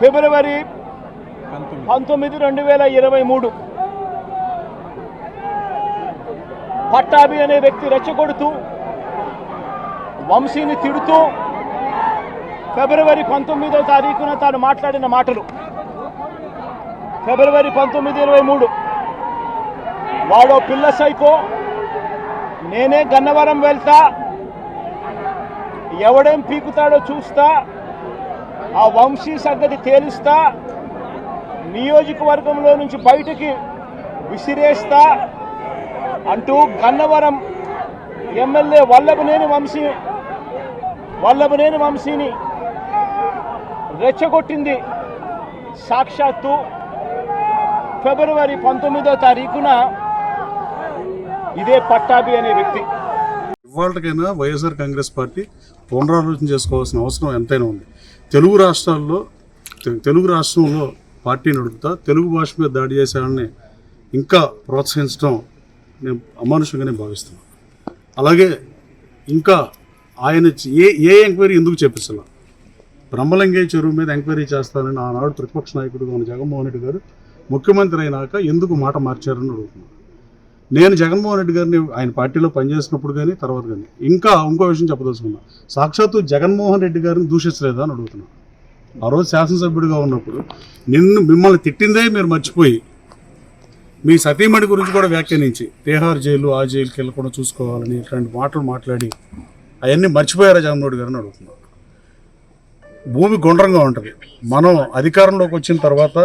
ఫిబ్రవరి 19, 2023 పట్టాభి అనే వ్యక్తి రెచ్చగొడుతూ వంశీని తిడుతూ ఫిబ్రవరి 19వ తారీఖున తాను మాట్లాడిన మాటలు. ఫిబ్రవరి 19, 23 వాడో పిల్ల సైకో, నేనే గన్నవరం వెళ్తా, ఎవడేం పీకుతాడో చూస్తా, ఆ వంశీ సంగతి తేలుస్తా, నియోజకవర్గంలో నుంచి బయటికి విసిరేస్తా అంటూ గన్నవరం ఎమ్మెల్యే వల్లభనేని వంశీని రెచ్చగొట్టింది సాక్షాత్తు ఫిబ్రవరి 19వ తారీఖున ఇదే పట్టాభి అనే వ్యక్తి. ఇవాళకైనా వైఎస్ఆర్ కాంగ్రెస్ పార్టీ పునరాలోచన చేసుకోవాల్సిన అవసరం ఎంతైనా ఉంది. తెలుగు రాష్ట్రంలో పార్టీ నడుపుతా తెలుగు భాష మీద దాడి చేసేవాడిని ఇంకా ప్రోత్సహించడం నేను అమానుషంగానే భావిస్తున్నాను. అలాగే ఇంకా ఆయన ఏ ఎంక్వైరీ ఎందుకు చేపించాల? బ్రహ్మలింగయ్య చెరువు మీద ఎంక్వైరీ చేస్తానని ఆనాడు ప్రతిపక్ష నాయకుడిగా ఉన్న జగన్మోహన్ రెడ్డి గారు ముఖ్యమంత్రి అయినాక ఎందుకు మాట మార్చారని అడుగుతున్నాను. నేను జగన్మోహన్ రెడ్డి గారిని ఆయన పార్టీలో పనిచేసినప్పుడు కానీ తర్వాత కానీ ఇంకా ఇంకో విషయం చెప్పదలుచుకున్నా, సాక్షాత్తు జగన్మోహన్ రెడ్డి గారిని దూషించలేదా అని అడుగుతున్నాను. ఆ రోజు శాసనసభ్యుడిగా ఉన్నప్పుడు మిమ్మల్ని తిట్టిందే మీరు మర్చిపోయి మీ సతీమణి గురించి కూడా వ్యాఖ్యానించి తిహార్ జైలు ఆ జైలుకి వెళ్ళకుండా చూసుకోవాలని ఇట్లాంటి మాటలు మాట్లాడి అవన్నీ మర్చిపోయారా జగన్మోహన్ గారిని అడుగుతున్నాను. భూమి గుండ్రంగా ఉంటుంది. మనం అధికారంలోకి వచ్చిన తర్వాత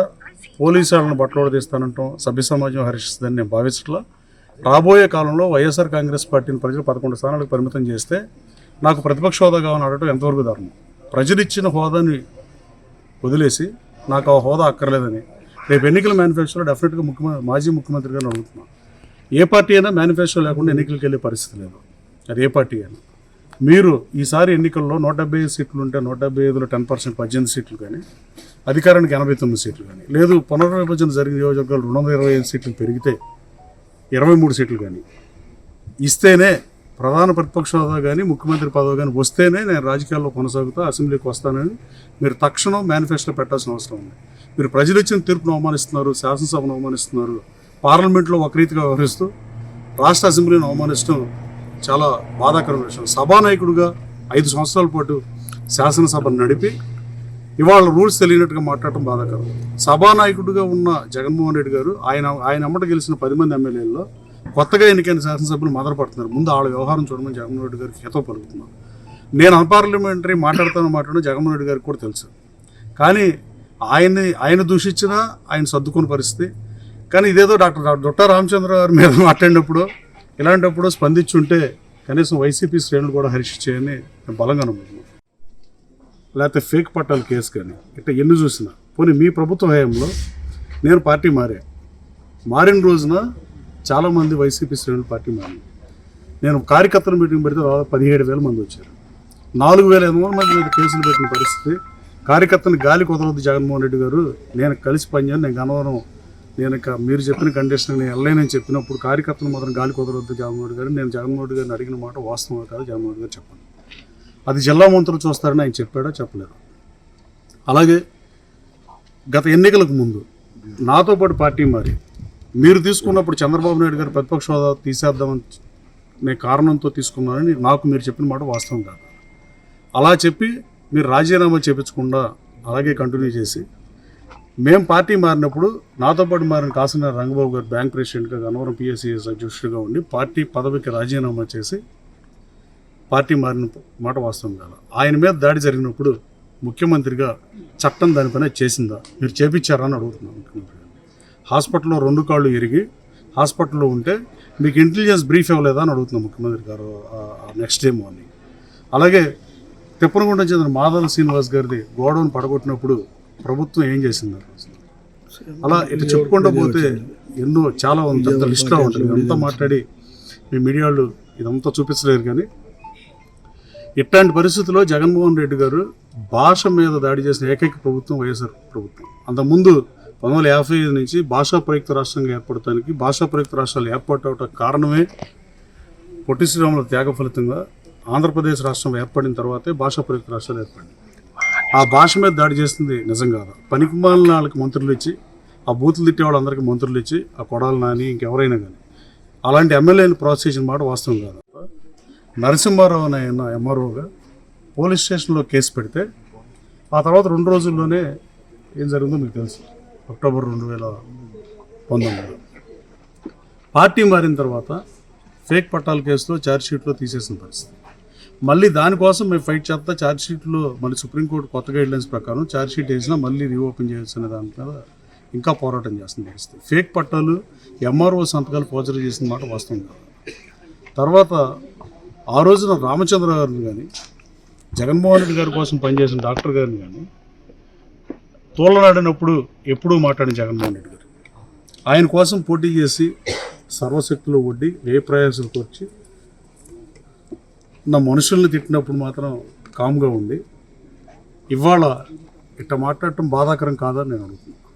పోలీసు వాళ్ళని బట్టలు తీస్తానంటాం, సభ్య సమాజం హర్షిస్తుందని నేను భావించట్లా. రాబోయే కాలంలో వైఎస్ఆర్ కాంగ్రెస్ పార్టీని ప్రజలు 11 స్థానాలకు పరిమితం చేస్తే నాకు ప్రతిపక్ష హోదా కావాలని అడగటం ఎంతవరకు ధర్మం? ప్రజలు ఇచ్చిన హోదాని వదిలేసి నాకు ఆ హోదా అక్కర్లేదని రేపు ఎన్నికల మేనిఫెస్టోలో డెఫినెట్గా మాజీ ముఖ్యమంత్రి గారిని అడుగుతున్నాను. ఏ పార్టీ అయినా మేనిఫెస్టో లేకుండా ఎన్నికలకు వెళ్ళే పరిస్థితి లేదు. అది ఏ పార్టీ అయినా. మీరు ఈసారి ఎన్నికల్లో 175 సీట్లు ఉంటే 175లో 10% 18 సీట్లు కానీ, అధికారానికి 89 సీట్లు కానీ, లేదు పునర్విభజన జరిగిన నియోజకవర్గాలు 225 సీట్లు పెరిగితే 23 సీట్లు కానీ ఇస్తేనే ప్రధాన ప్రతిపక్ష హోదా కానీ ముఖ్యమంత్రి పదవి కానీ వస్తేనే నేను రాజకీయాల్లో కొనసాగుతా, అసెంబ్లీకి వస్తానని మీరు తక్షణం మేనిఫెస్టో పెట్టాల్సిన అవసరం ఉంది. మీరు ప్రజలు ఇచ్చిన తీర్పును అవమానిస్తున్నారు, శాసనసభను అవమానిస్తున్నారు, పార్లమెంట్లో ఒక రీతిగా వ్యవహరిస్తూ రాష్ట్ర అసెంబ్లీని అవమానిస్తూ చాలా బాధాకరమైన విషయం. సభానాయకుడిగా 5 సంవత్సరాల పాటు శాసనసభను నడిపి ఇవాళ రూల్స్ తెలియనట్టుగా మాట్లాడటం బాధాకరం. సభానాయకుడిగా ఉన్న జగన్మోహన్ రెడ్డి గారు ఆయన అమ్మట గెలిచిన 10 మంది ఎమ్మెల్యేల్లో కొత్తగా ఎన్నికైన శాసనసభ్యులు మొదలుపడుతున్నారు. ముందు వాళ్ళ వ్యవహారం చూడమని జగన్మోహన్ రెడ్డి గారికి హితవు పలుకుతున్నారు. నేను అన్పార్లమెంటరీ మాట్లాడతాను జగన్మోహన్ రెడ్డి గారికి కూడా తెలుసు. కానీ ఆయన దూషించినా ఆయన సర్దుకునే పరిస్థితి. కానీ ఇదేదో డాక్టర్ రామచంద్ర గారి మీద మాట్లాడినప్పుడు ఇలాంటప్పుడు స్పందించుంటే కనీసం వైసీపీ శ్రేణులు కూడా హర్షించాయని నేను బలంగా నమ్ముతున్నాను. లేకపోతే ఫేక్ పట్టాల కేసు కానీ ఇట్లా ఎన్ని చూసినా పోనీ మీ ప్రభుత్వ హయాంలో నేను పార్టీ మారిన రోజున చాలామంది వైసీపీ శ్రేణులు పార్టీ మారింది. నేను కార్యకర్తల మీటింగ్ పెడితే 17,000 మంది వచ్చారు. 4,500 మంది మీద కేసులు పెట్టిన పరిస్థితి. కార్యకర్తని గాలి కుదరవద్దు జగన్మోహన్ రెడ్డి గారు, నేను కలిసి పనిచేయను, నేను గన్నవరం మీరు చెప్పిన కండిషన్ నేను వెళ్ళలేనని చెప్పినప్పుడు కార్యకర్తలు మాత్రం గాలి కుదరవద్దు జగన్మోహన్ రెడ్డి గారు. నేను జగన్మోహన్ రెడ్డి గారిని అడిగిన మాట వాస్తవం కాదు జగన్మోహన్ రెడ్డి గారు చెప్పండి. అది జిల్లా మంత్రులు చూస్తారని ఆయన చెప్పాడా? చెప్పలేదు. అలాగే గత ఎన్నికలకు ముందు నాతో పాటు పార్టీ మారి మీరు తీసుకున్నప్పుడు చంద్రబాబు నాయుడు గారు ప్రతిపక్ష హోదా తీసేద్దామని నేను కారణంతో తీసుకున్నానని నాకు మీరు చెప్పిన మాట వాస్తవం కాదు. అలా చెప్పి మీరు రాజీనామా చేయించకుండా అలాగే కంటిన్యూ చేసి మేము పార్టీ మారినప్పుడు నాతో పాటు మారిన కాసినాడ రంగబాబు గారు బ్యాంక్ ప్రెసిడెంట్గా గన్నవరం పిఎస్సిఎస్ అధ్యక్షుడిగా ఉండి పార్టీ పదవికి రాజీనామా చేసి పార్టీ మారిన మాట వాస్తవం కాదు. ఆయన మీద దాడి జరిగినప్పుడు ముఖ్యమంత్రిగా చట్టం దానిపైన చేసిందా? మీరు చేపించారా అని అడుగుతున్నాను ముఖ్యమంత్రి గారు. హాస్పిటల్లో 2 కాళ్ళు ఇరిగి హాస్పిటల్లో ఉంటే మీకు ఇంటెలిజెన్స్ బ్రీఫ్ ఇవ్వలేదా అని అడుగుతున్నాం ముఖ్యమంత్రి గారు నెక్స్ట్ డే మార్నింగ్. అలాగే తిప్పనగుంట చెందిన మాధవ శ్రీనివాస్ గారిది గోడౌన్ పడగొట్టినప్పుడు ప్రభుత్వం ఏం చేసింది? అలా ఇట్లా చెప్పుకుంటూ పోతే ఎన్నో చాలా పెద్ద లిస్ట్లో ఉంటుంది. ఇదంతా మాట్లాడి మీ మీడియాలు ఇదంతా చూపించలేరు. కానీ ఇట్లాంటి పరిస్థితుల్లో జగన్మోహన్ రెడ్డి గారు భాష మీద దాడి చేసిన ఏకైక ప్రభుత్వం వైఎస్ఆర్ ప్రభుత్వం. అంతకుముందు 1955 నుంచి భాషా ప్రయుక్త రాష్ట్రంగా ఏర్పడటానికి భాషా ప్రయుక్త రాష్ట్రాలు ఏర్పడటం కారణమే పొట్టి శ్రీరాముల త్యాగ ఫలితంగా ఆంధ్రప్రదేశ్ రాష్ట్రం ఏర్పడిన తర్వాతే భాషా ప్రయుక్త రాష్ట్రాలు ఏర్పడింది. ఆ భాష మీద దాడి చేస్తుంది నిజం కాదా? పనికిమాలిన వాళ్ళకి మంత్రులు ఇచ్చి, ఆ బూతులు తిట్టే వాళ్ళందరికీ మంత్రులు ఇచ్చి, ఆ కొడాలి నాని ఇంకెవరైనా కానీ అలాంటి ఎమ్మెల్యేని ప్రోత్సహించిన మాట వాస్తవం కాదు. నరసింహారావు అనే ఎంఆర్ఓగా పోలీస్ స్టేషన్లో కేసు పెడితే ఆ తర్వాత 2 రోజుల్లోనే ఏం జరిగిందో మీకు తెలుసు. అక్టోబర్ 2019 పార్టీ మారిన తర్వాత ఫేక్ పట్టాల కేసులో ఛార్జ్షీట్లో తీసేసిన పరిస్థితి. మళ్ళీ దానికోసం మేము ఫైట్ చేస్తా ఛార్జ్షీట్లో మళ్ళీ సుప్రీంకోర్టు కొత్త గైడ్లైన్స్ ప్రకారం ఛార్జ్షీట్ వేసినా మళ్ళీ రీఓపెన్ చేయొచ్చు అనే దాని మీద ఇంకా పోరాటం చేస్తున్న పరిస్థితి. ఫేక్ పట్టాలు ఎంఆర్ఓ సంతకాలు ఫోర్జరీ చేసిన మాట వాస్తవం కాదు. తర్వాత ఆ రోజున రామచంద్ర గారిని కానీ, జగన్మోహన్ రెడ్డి గారి కోసం పనిచేసిన డాక్టర్ గారిని కానీ తోలనాడినప్పుడు ఎప్పుడూ మాట్లాడిన జగన్మోహన్ రెడ్డి గారు ఆయన కోసం పోటీ చేసి సర్వశక్తులు ఒడ్డి ప్రయాసాలు కూర్చి నా మనుషుల్ని తిట్టినప్పుడు మాత్రం కామ్గా ఉండి ఇవాళ ఇట్లా మాట్లాడటం బాధాకరం కాదని నేను అడుగుతున్నాను.